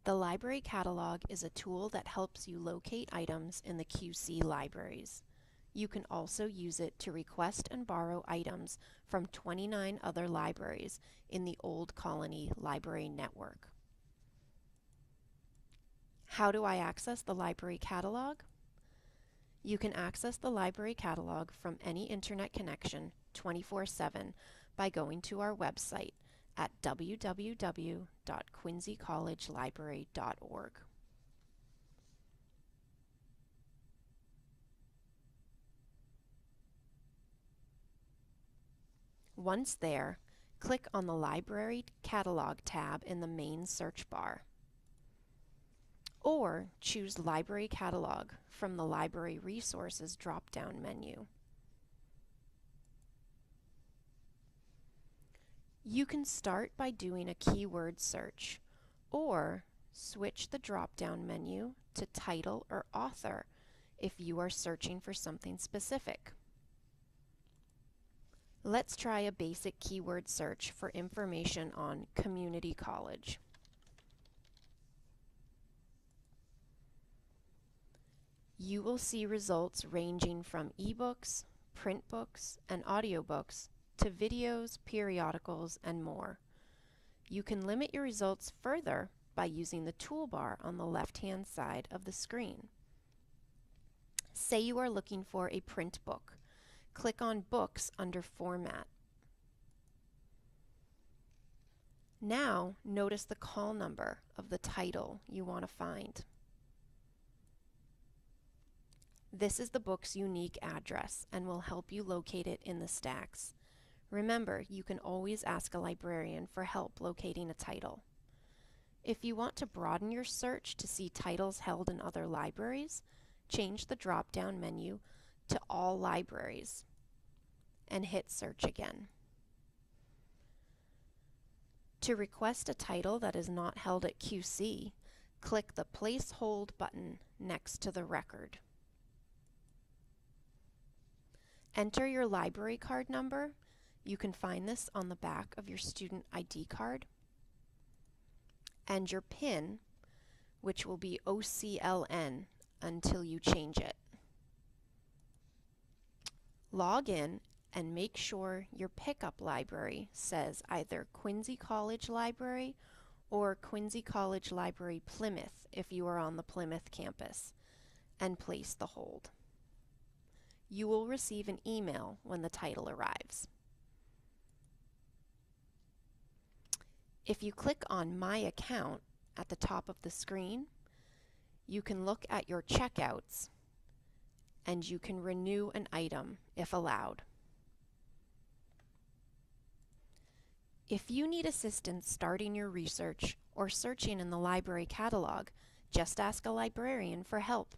The library catalog is a tool that helps you locate items in the QC libraries. You can also use it to request and borrow items from 29 other libraries in the Old Colony Library Network. How do I access the library catalog? You can access the library catalog from any internet connection 24/7 by going to our website at www.quincycollegelibrary.org. Once there, click on the Library Catalog tab in the main search bar, or choose Library Catalog from the Library Resources drop-down menu. You can start by doing a keyword search, or switch the drop-down menu to Title or Author if you are searching for something specific. Let's try a basic keyword search for information on community college. You will see results ranging from ebooks, print books, and audiobooks to videos, periodicals, and more. You can limit your results further by using the toolbar on the left-hand side of the screen. Say you are looking for a print book. Click on Books under Format. Now, notice the call number of the title you want to find. This is the book's unique address and will help you locate it in the stacks. Remember, you can always ask a librarian for help locating a title. If you want to broaden your search to see titles held in other libraries, change the drop-down menu to All Libraries and hit Search again. To request a title that is not held at QC, click the Place Hold button next to the record. Enter your library card number. You can find this on the back of your student ID card, and your PIN, which will be OCLN until you change it. Log in and make sure your pickup library says either Quincy College Library or Quincy College Library Plymouth if you are on the Plymouth campus, and place the hold. You will receive an email when the title arrives. If you click on My Account at the top of the screen, you can look at your checkouts and you can renew an item if allowed. If you need assistance starting your research or searching in the library catalog, just ask a librarian for help.